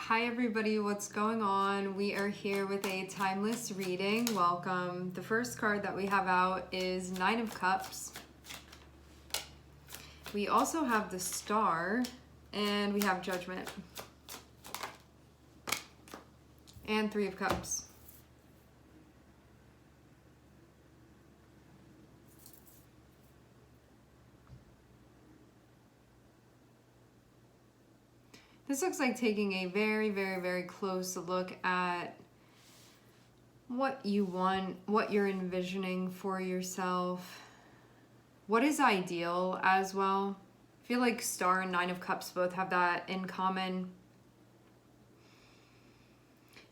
Hi everybody, what's going on? We are here with a timeless reading. Welcome. The first card that we have out is Nine of Cups. We also have the Star, and we have Judgment. And Three of Cups. This looks like taking a very close look at what you want, what you're envisioning for yourself, what is ideal as well. I feel like Star and Nine of Cups both have that in common.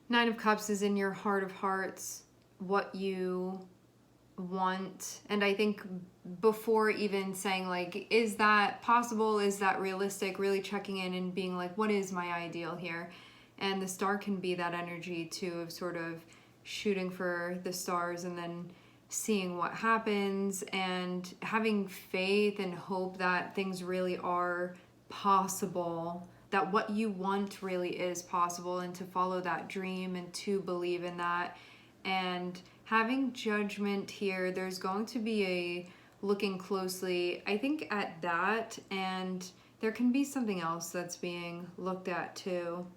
Nine of Cups is in your heart of hearts, what you want. And I think before even saying like, is that possible? Is that realistic? Really checking in and being like, what is my ideal here? And the Star can be that energy too, of sort of shooting for the stars and then seeing what happens and having faith and hope that things really are possible, that what you want really is possible, and to follow that dream and to believe in that. And having Judgment here, there's going to be a looking closely, I think, at that, and there can be something else that's being looked at too.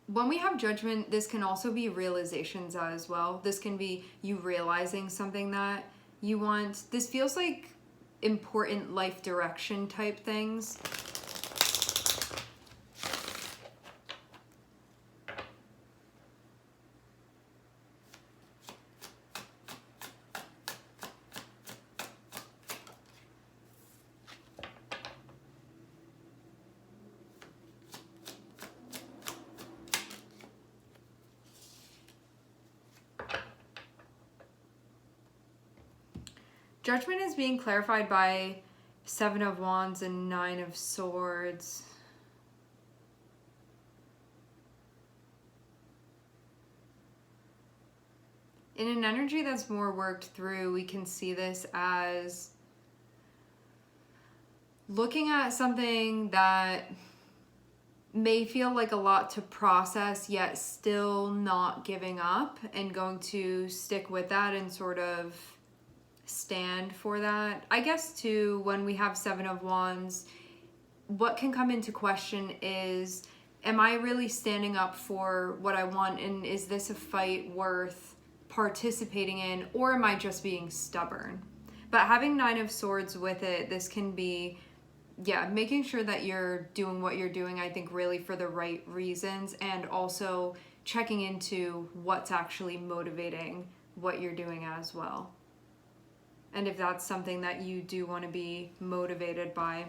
When we have Judgment, this can also be realizations as well. This can be you realizing something that you want. This feels like important life direction type things. Judgment is being clarified by Seven of Wands and Nine of Swords. In an energy that's more worked through, we can see this as looking at something that may feel like a lot to process, yet still not giving up and going to stick with that and sort of stand for that. I guess too, when we have Seven of Wands, what can come into question is, am I really standing up for what I want, and is this a fight worth participating in, or am I just being stubborn? But having Nine of Swords with it, this can be, yeah, making sure that you're doing what you're doing, I think, really for the right reasons, and also checking into what's actually motivating what you're doing as well. And if that's something that you do want to be motivated by.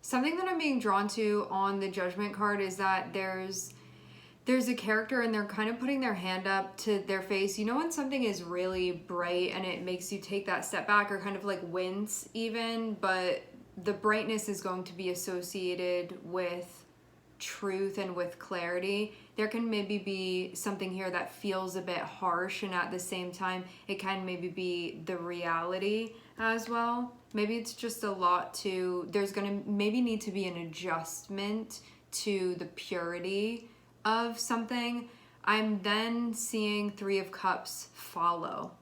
Something that I'm being drawn to on the Judgment card is that there's a character and they're kind of putting their hand up to their face. You know when something is really bright and it makes you take that step back or kind of like wince even, but the brightness is going to be associated with truth and with clarity. There can maybe be something here that feels a bit harsh, and at the same time it can maybe be the reality as well. Maybe it's just a lot to, there's gonna maybe need to be an adjustment to the purity of something. I'm then seeing Three of Cups follow.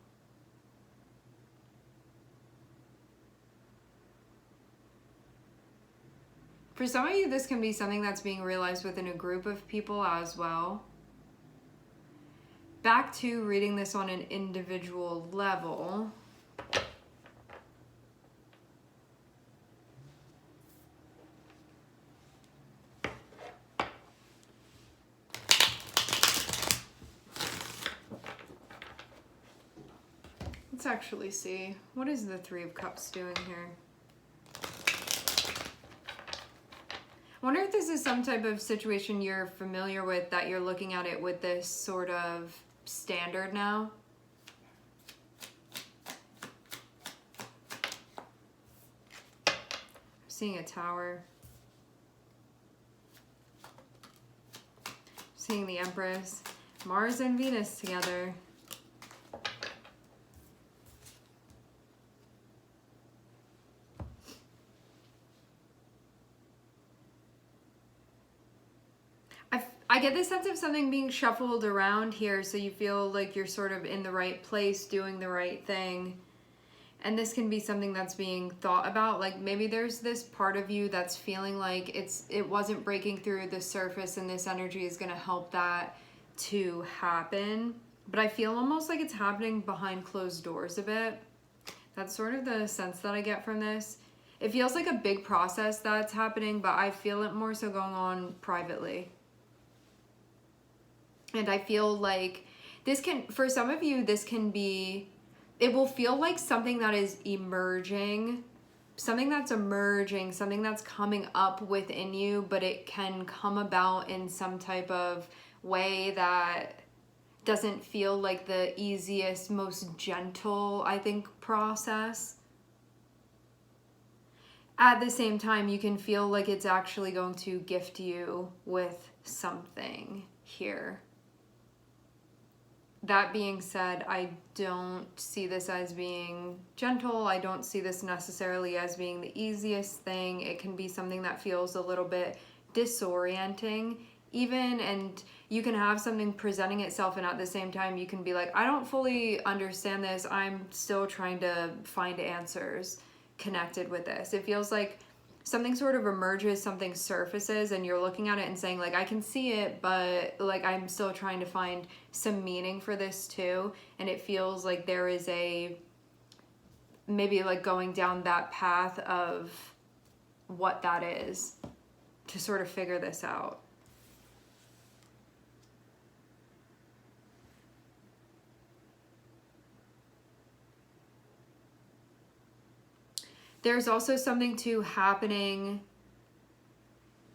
For some of you, this can be something that's being realized within a group of people as well. Back to reading this on an individual level. Let's actually see. What is the Three of Cups doing here? I wonder if this is some type of situation you're familiar with, that you're looking at it with this sort of standard now. I'm seeing a tower. I'm seeing the Empress. Mars and Venus together. I get the sense of something being shuffled around here, so you feel like you're sort of in the right place, doing the right thing. And this can be something that's being thought about. Like maybe there's this part of you that's feeling like it wasn't breaking through the surface, and this energy is going to help that to happen. But I feel almost like it's happening behind closed doors a bit. That's sort of the sense that I get from this. It feels like a big process that's happening, but I feel it more so going on privately. And I feel like this can, for some of you, this can be, it will feel like something that is emerging, something that's emerging, something that's coming up within you, but it can come about in some type of way that doesn't feel like the easiest, most gentle, I think, process. At the same time, you can feel like it's actually going to gift you with something here. That being said, I don't see this as being gentle. I don't see this necessarily as being the easiest thing. It can be something that feels a little bit disorienting even, and you can have something presenting itself, and at the same time you can be like, I don't fully understand this. I'm still trying to find answers connected with this. It feels like something sort of emerges, something surfaces, and you're looking at it and saying like, I can see it, but like I'm still trying to find some meaning for this too. And it feels like there is a, maybe like going down that path of what that is to sort of figure this out. There's also something too happening,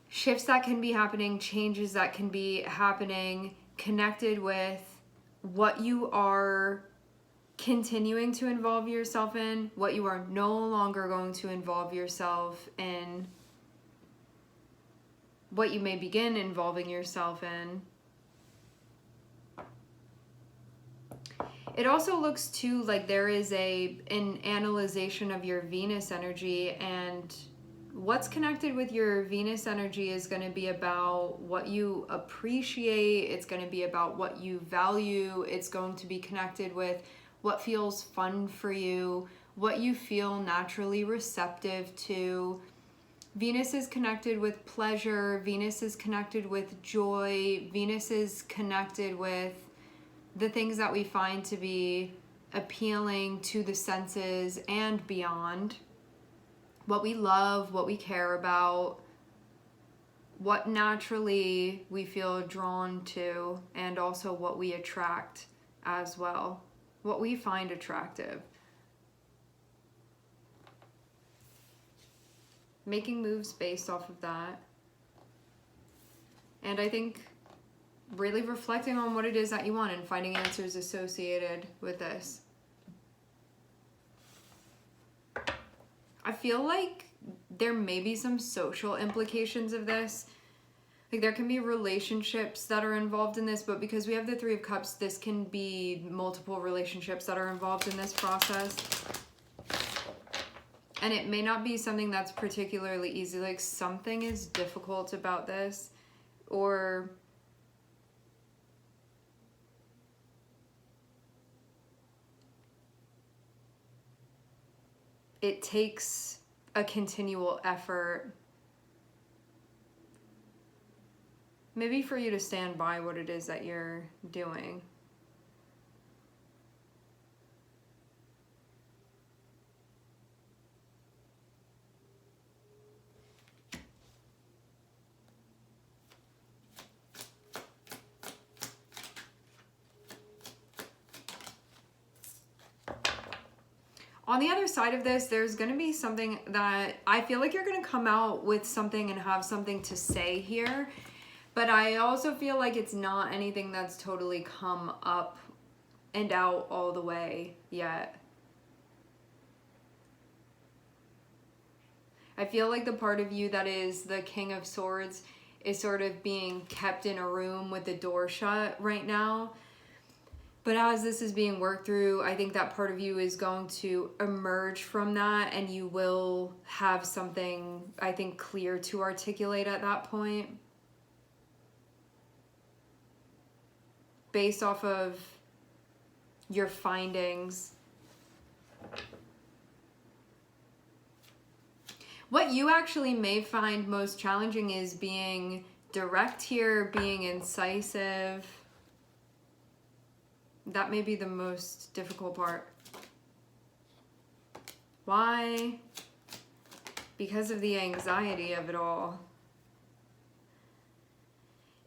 shifts that can be happening, changes that can be happening, connected with what you are continuing to involve yourself in, what you are no longer going to involve yourself in, what you may begin involving yourself in. It also looks too like there is an analyzation of your Venus energy, and what's connected with your Venus energy is going to be about what you appreciate. It's going to be about what you value. It's going to be connected with what feels fun for you, what you feel naturally receptive to. Venus is connected with pleasure. Venus is connected with joy. Venus is connected with the things that we find to be appealing to the senses and beyond. What we love, what we care about, what naturally we feel drawn to, and also what we attract as well, what we find attractive. Making moves based off of that. And I think really reflecting on what it is that you want and finding answers associated with this. I feel like there may be some social implications of this. Like there can be relationships that are involved in this, but because we have the Three of Cups, this can be multiple relationships that are involved in this process. And it may not be something that's particularly easy. Like something is difficult about this, or it takes a continual effort, maybe for you to stand by what it is that you're doing. On the other side of this, there's going to be something that I feel like you're going to come out with something and have something to say here. But I also feel like it's not anything that's totally come up and out all the way yet. I feel like the part of you that is the King of Swords is sort of being kept in a room with the door shut right now. But as this is being worked through, I think that part of you is going to emerge from that, and you will have something, I think, clear to articulate at that point. Based off of your findings. What you actually may find most challenging is being direct here, being incisive. That may be the most difficult part. Why? Because of the anxiety of it all.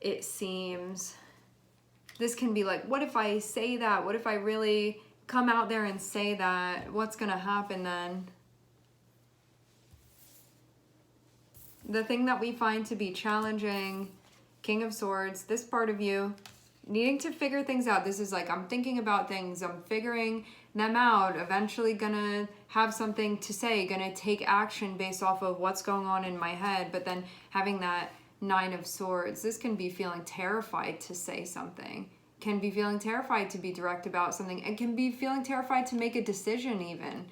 It seems. This can be like, what if I say that? What if I really come out there and say that? What's going to happen then? The thing that we find to be challenging, King of Swords, this part of you, needing to figure things out. This is like, I'm thinking about things, I'm figuring them out, eventually gonna have something to say, gonna take action based off of what's going on in my head, but then having that Nine of Swords, this can be feeling terrified to say something, can be feeling terrified to be direct about something, and can be feeling terrified to make a decision even.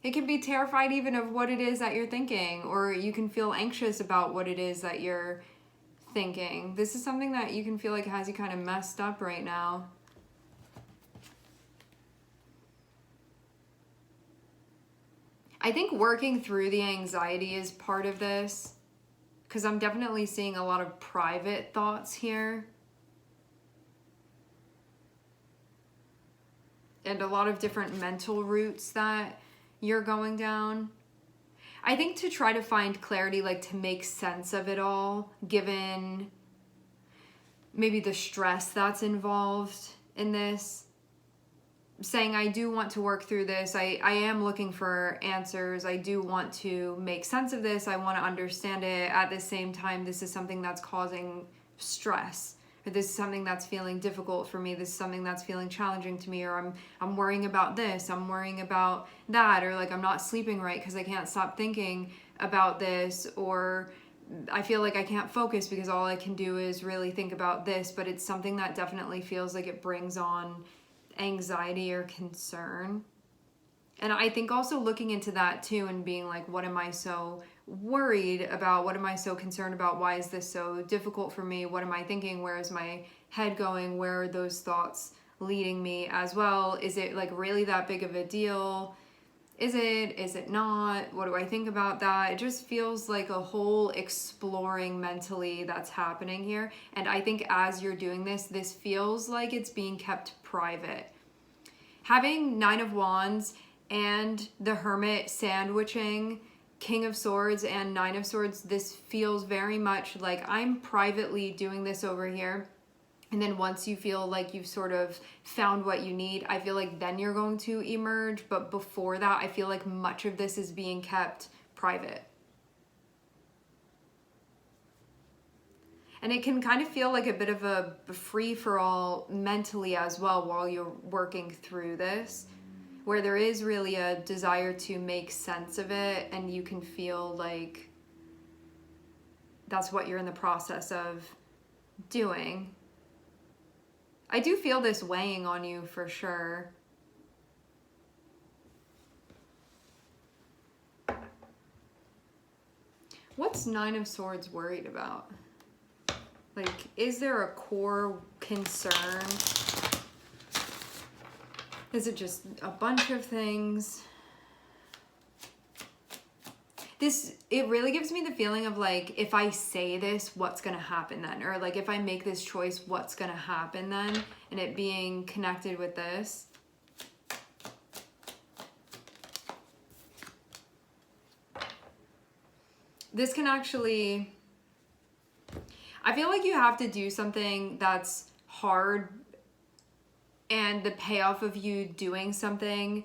It can be terrified even of what it is that you're thinking, or you can feel anxious about what it is that you're thinking. This is something that you can feel like has you kind of messed up right now. I think working through the anxiety is part of this, because I'm definitely seeing a lot of private thoughts here. And a lot of different mental routes that you're going down. I think to try to find clarity, like to make sense of it all, given maybe the stress that's involved in this. Saying, I do want to work through this. I am looking for answers. I do want to make sense of this. I want to understand it. At the same time, this is something that's causing stress. Or this is something that's feeling difficult for me. This is something that's feeling challenging to me. Or I'm worrying about this. I'm worrying about that. Or like I'm not sleeping right because I can't stop thinking about this. Or I feel like I can't focus because all I can do is really think about this. But it's something that definitely feels like it brings on anxiety or concern. And I think also looking into that too and being like, what am I so worried about? What am I so concerned about? Why is this so difficult for me? What am I thinking? Where is my head going? Where are those thoughts leading me as well? Is it like really that big of a deal? Is it not? What do I think about that? It just feels like a whole exploring mentally that's happening here. And I think as you're doing this, this feels like it's being kept private. Having Nine of Wands and the Hermit sandwiching King of Swords and Nine of Swords, this feels very much like I'm privately doing this over here. And then once you feel like you've sort of found what you need, I feel like then you're going to emerge. But before that, I feel like much of this is being kept private. And it can kind of feel like a bit of a free-for-all mentally as well while you're working through this, where there is really a desire to make sense of it, and you can feel like that's what you're in the process of doing. I do feel this weighing on you for sure. What's Nine of Swords worried about? Like, is there a core concern? Is it just a bunch of things? It really gives me the feeling of like, if I say this, what's gonna happen then? Or like, if I make this choice, what's gonna happen then? And it being connected with this. This can actually, I feel like you have to do something that's hard and the payoff of you doing something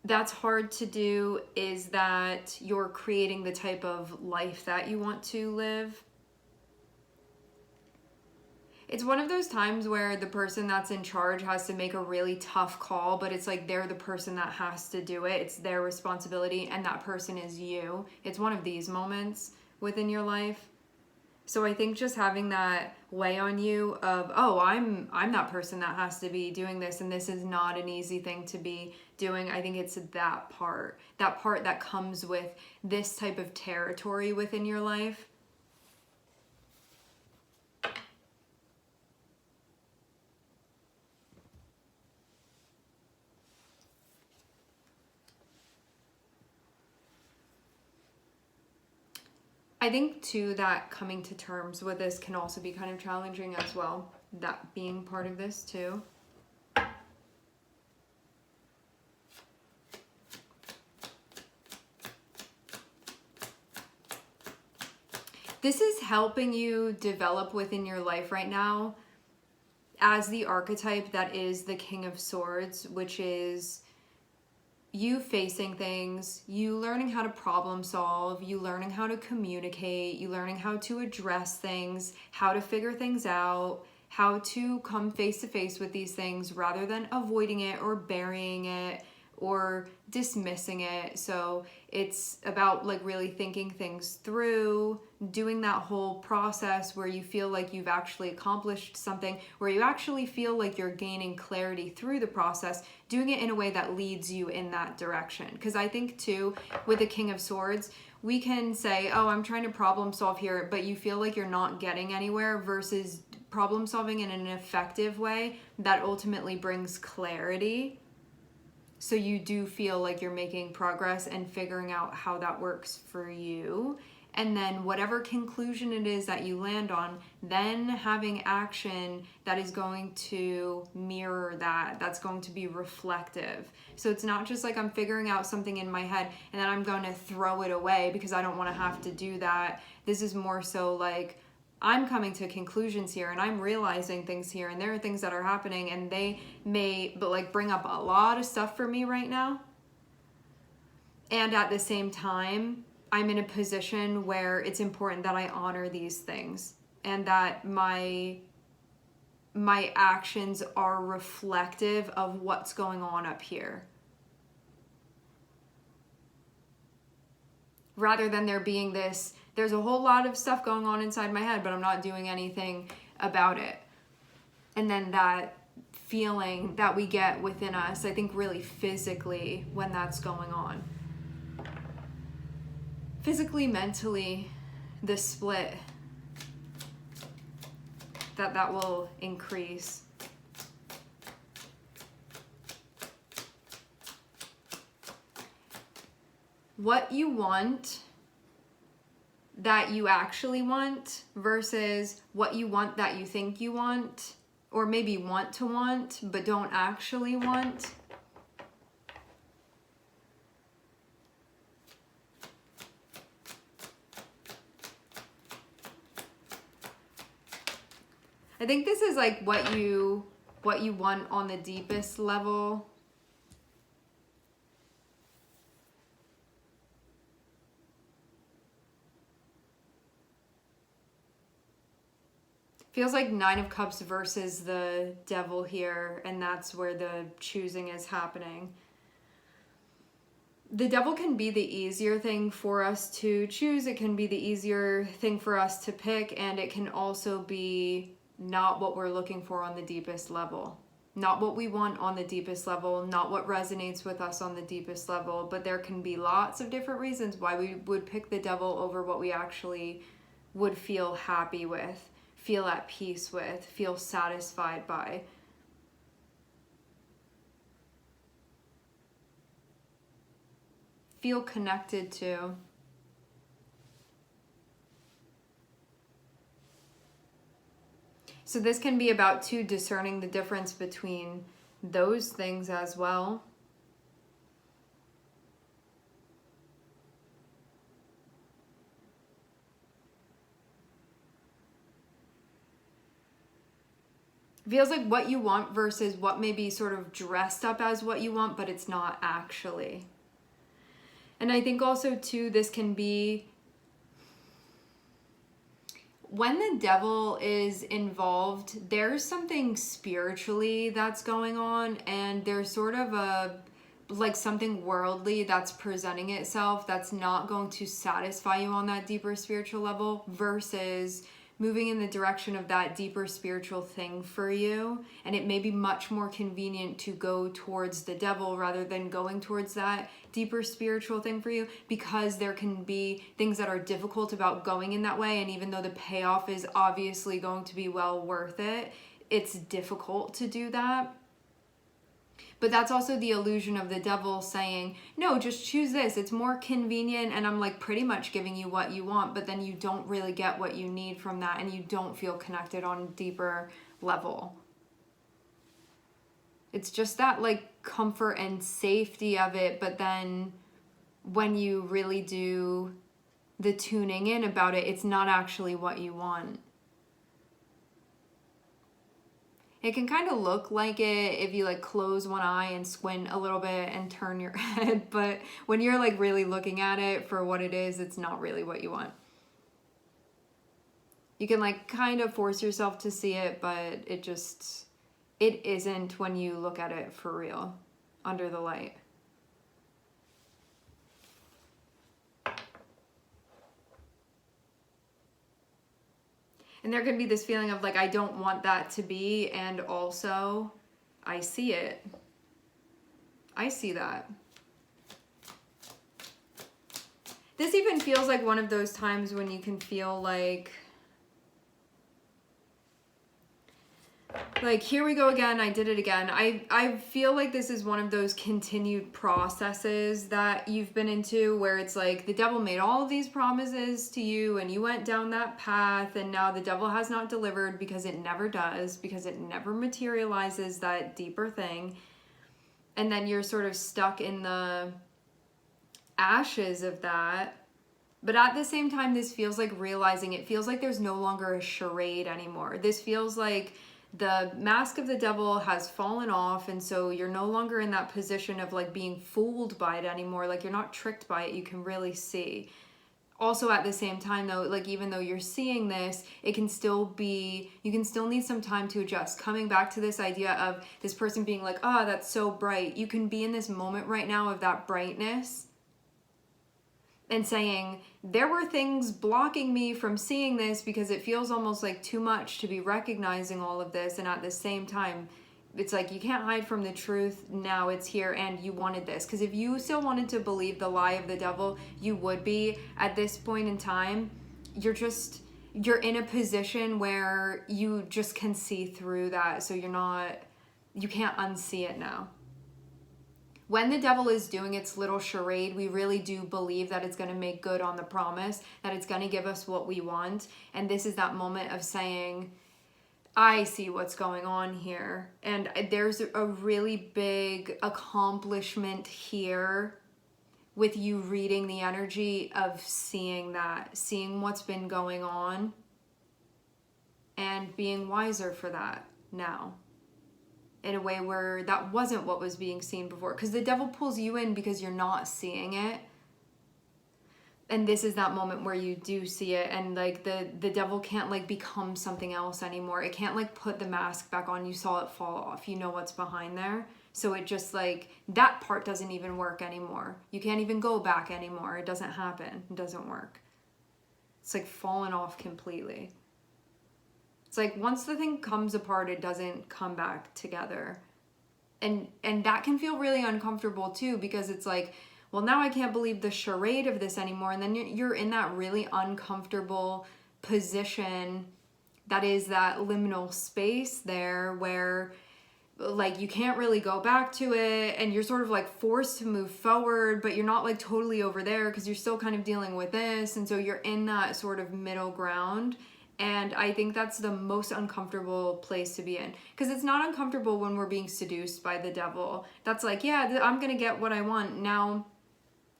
that's hard to do is that you're creating the type of life that you want to live. It's one of those times where the person that's in charge has to make a really tough call, but it's like they're the person that has to do it. It's their responsibility, and that person is you. It's one of these moments within your life. So I think just having that weigh on you of, oh, I'm that person that has to be doing this, and this is not an easy thing to be doing. I think it's that part that comes with this type of territory within your life. I think too that coming to terms with this can also be kind of challenging as well. That being part of this too. This is helping you develop within your life right now as the archetype that is the King of Swords, which is you facing things, you learning how to problem solve, you learning how to communicate, you learning how to address things, how to figure things out, how to come face to face with these things rather than avoiding it or burying it or dismissing it. So it's about like really thinking things through, doing that whole process where you feel like you've actually accomplished something, where you actually feel like you're gaining clarity through the process, doing it in a way that leads you in that direction. Because I think too, with the King of Swords, we can say, oh, I'm trying to problem solve here, but you feel like you're not getting anywhere, versus problem solving in an effective way that ultimately brings clarity. So you do feel like you're making progress and figuring out how that works for you. And then whatever conclusion it is that you land on, then having action that is going to mirror that, that's going to be reflective. So it's not just like I'm figuring out something in my head and then I'm going to throw it away because I don't want to have to do that. This is more so like, I'm coming to conclusions here and I'm realizing things here, and there are things that are happening and they may bring up a lot of stuff for me right now. And at the same time, I'm in a position where it's important that I honor these things and that my actions are reflective of what's going on up here. Rather than there being this, there's a whole lot of stuff going on inside my head, but I'm not doing anything about it. And then that feeling that we get within us, I think really physically when that's going on. Physically, mentally, the split that will increase. What you want that you actually want versus what you want that you think you want, or maybe want to want but don't actually want. I think this is like what you want on the deepest level. Feels like Nine of Cups versus the Devil here, and that's where the choosing is happening. The Devil can be the easier thing for us to choose. It can be the easier thing for us to pick, and it can also be not what we're looking for on the deepest level. Not what we want on the deepest level, not what resonates with us on the deepest level, but there can be lots of different reasons why we would pick the Devil over what we actually would feel happy with, feel at peace with, feel satisfied by. Feel connected to. So this can be about too discerning the difference between those things as well. It feels like what you want versus what may be sort of dressed up as what you want, but it's not actually. And I think also too, this can be when the devil is involved, there's something spiritually that's going on, and there's sort of a like something worldly that's presenting itself that's not going to satisfy you on that deeper spiritual level, versus moving in the direction of that deeper spiritual thing for you. And it may be much more convenient to go towards the devil rather than going towards that deeper spiritual thing for you, because there can be things that are difficult about going in that way. And even though the payoff is obviously going to be well worth it, it's difficult to do that. But that's also the illusion of the devil saying, no, just choose this. It's more convenient, and I'm like pretty much giving you what you want, but then you don't really get what you need from that, and you don't feel connected on a deeper level. It's just that like comfort and safety of it, but then when you really do the tuning in about it, it's not actually what you want. It can kind of look like it if you like close one eye and squint a little bit and turn your head, but when you're like really looking at it for what it is, it's not really what you want. You can like kind of force yourself to see it, but it isn't when you look at it for real under the light. And there could be this feeling of like, I don't want that to be, and also I see it. I see that. This even feels like one of those times when you can feel like here we go again, I did it again. I feel like this is one of those continued processes that you've been into, where it's like the devil made all of these promises to you and you went down that path, and now the devil has not delivered, because it never does, because it never materializes that deeper thing. And then you're sort of stuck in the ashes of that. But at the same time, this feels like realizing, it feels like there's no longer a charade anymore. This feels like the mask of the devil has fallen off, and so you're no longer in that position of like being fooled by it anymore. Like you're not tricked by it, you can really see. Also at the same time though, like even though you're seeing this, it can still be, you can still need some time to adjust. Coming back to this idea of this person being like, oh, that's so bright. You can be in this moment right now of that brightness and saying, there were things blocking me from seeing this because it feels almost like too much to be recognizing all of this. And at the same time, it's like you can't hide from the truth. Now it's here, and you wanted this. Because if you still wanted to believe the lie of the devil, you would be. At this point in time, you're in a position where you just can see through that. So you can't unsee it now. When the devil is doing its little charade, we really do believe that it's going to make good on the promise, that it's going to give us what we want. And this is that moment of saying, I see what's going on here. And there's a really big accomplishment here with you reading the energy of seeing that, seeing what's been going on, and being wiser for that now. In a way where that wasn't what was being seen before. Because the devil pulls you in because you're not seeing it. And this is that moment where you do see it, and like the devil can't like become something else anymore. It can't like put the mask back on. You saw it fall off. You know what's behind there. So it just like, that part doesn't even work anymore. You can't even go back anymore. It doesn't happen. It doesn't work. It's like fallen off completely. It's like once the thing comes apart, it doesn't come back together. And that can feel really uncomfortable too, because it's like, well, now I can't believe the charade of this anymore. And then you're in that really uncomfortable position that is that liminal space there where like you can't really go back to it, and you're sort of like forced to move forward, but you're not like totally over there because you're still kind of dealing with this. And so you're in that sort of middle ground. And I think that's the most uncomfortable place to be in, because it's not uncomfortable when we're being seduced by the devil. That's like, yeah, I'm going to get what I want now,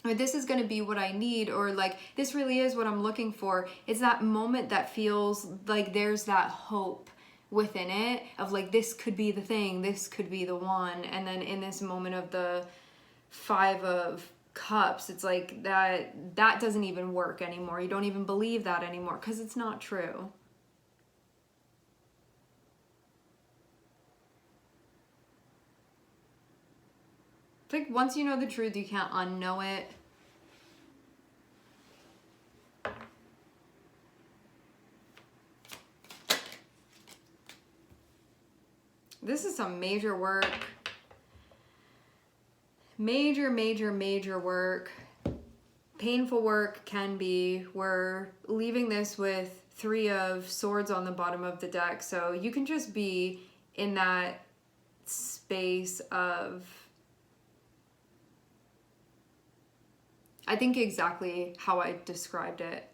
or this is going to be what I need, or like, this really is what I'm looking for. It's that moment that feels like there's that hope within it of like, this could be the thing, this could be the one. And then in this moment of the 5 of Cups, it's like that doesn't even work anymore. You don't even believe that anymore because it's not true. It's like once you know the truth, you can't unknow it. This is some major work. Major work. Painful work can be. We're leaving this with 3 of Swords on the bottom of the deck. So you can just be in that space of, I think exactly how I described it.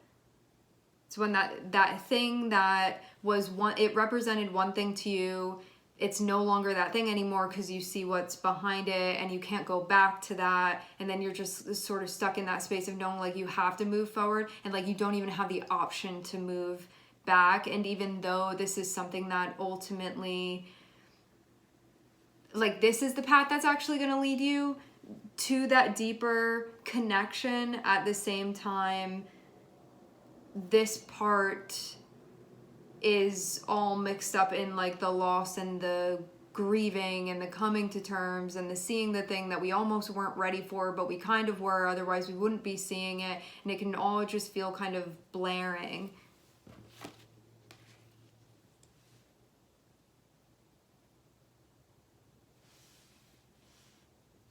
It's when that thing that was one, it represented one thing to you, it's no longer that thing anymore because you see what's behind it and you can't go back to that. And then you're just sort of stuck in that space of knowing like you have to move forward and like you don't even have the option to move back. And even though this is something that ultimately, like this is the path that's actually going to lead you to that deeper connection, at the same time, this part is all mixed up in like the loss and the grieving and the coming to terms and the seeing the thing that we almost weren't ready for, but we kind of were, otherwise we wouldn't be seeing it. And it can all just feel kind of blaring.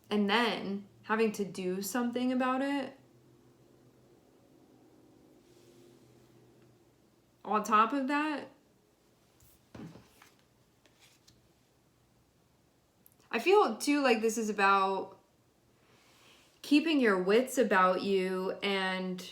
And then having to do something about it. On top of that, I feel too like this is about keeping your wits about you and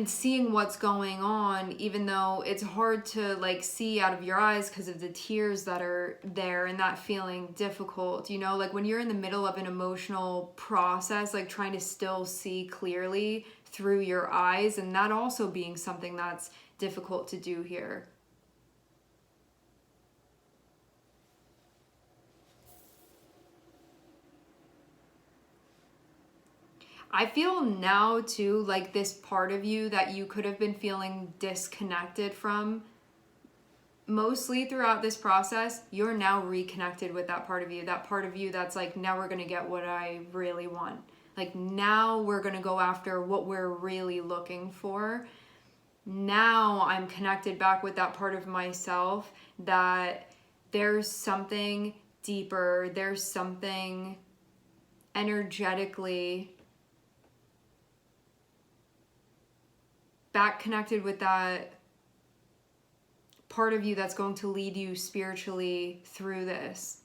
seeing what's going on, even though it's hard to like see out of your eyes because of the tears that are there and that feeling difficult, you know, like when you're in the middle of an emotional process, like trying to still see clearly through your eyes, and that also being something that's difficult to do here. I feel now too like this part of you that you could have been feeling disconnected from mostly throughout this process, you're now reconnected with that part of you that's like, now we're gonna get what I really want. Like now we're gonna go after what we're really looking for. Now I'm connected back with that part of myself that there's something deeper, there's something energetically back connected with that part of you that's going to lead you spiritually through this.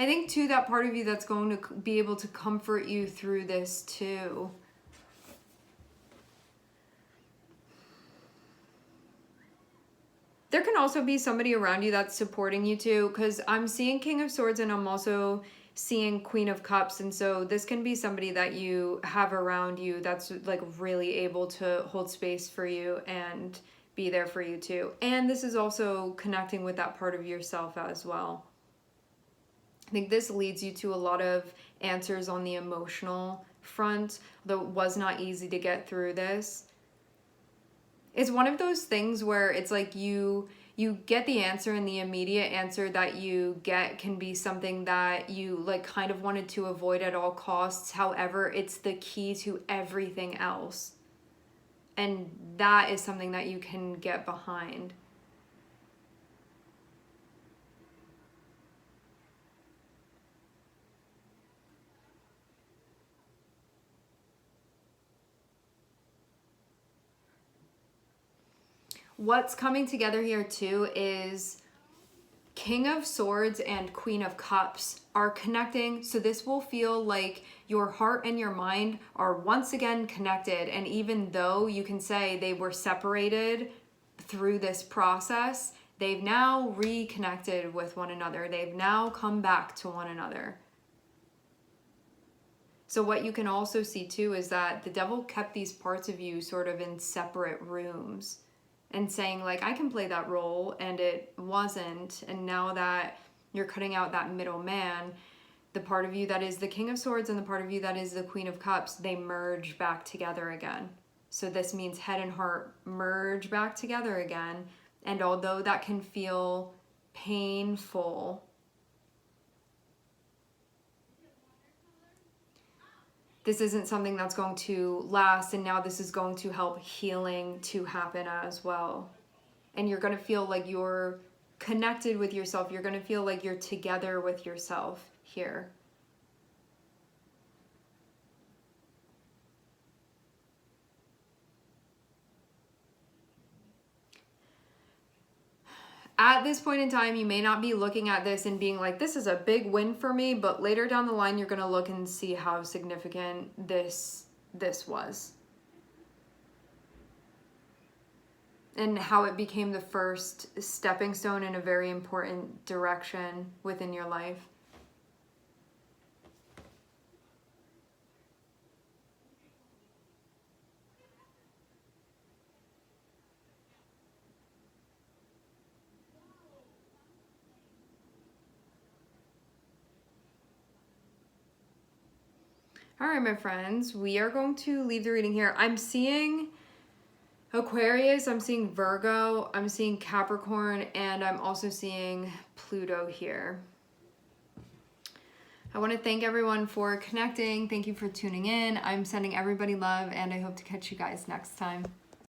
I think too, that part of you that's going to be able to comfort you through this too. There can also be somebody around you that's supporting you too, because I'm seeing King of Swords and I'm also seeing Queen of Cups, and so this can be somebody that you have around you that's like really able to hold space for you and be there for you too. And this is also connecting with that part of yourself as well. I think this leads you to a lot of answers on the emotional front, though it was not easy to get through this. It's one of those things where it's like you get the answer, and the immediate answer that you get can be something that you like kind of wanted to avoid at all costs. However, it's the key to everything else. And that is something that you can get behind. What's coming together here too is King of Swords and Queen of Cups are connecting. So this will feel like your heart and your mind are once again connected. And even though you can say they were separated through this process, they've now reconnected with one another. They've now come back to one another. So what you can also see too is that the devil kept these parts of you sort of in separate rooms and saying like, I can play that role, and it wasn't. And now that you're cutting out that middle man, the part of you that is the King of Swords and the part of you that is the Queen of Cups, they merge back together again. So this means head and heart merge back together again. And although that can feel painful, this isn't something that's going to last, and now this is going to help healing to happen as well. And you're going to feel like you're connected with yourself. You're going to feel like you're together with yourself here. At this point in time, you may not be looking at this and being like, this is a big win for me, but later down the line, you're going to look and see how significant this was. And how it became the first stepping stone in a very important direction within your life. All right, my friends, we are going to leave the reading here. I'm seeing Aquarius, I'm seeing Virgo, I'm seeing Capricorn, and I'm also seeing Pluto here. I want to thank everyone for connecting. Thank you for tuning in. I'm sending everybody love, and I hope to catch you guys next time.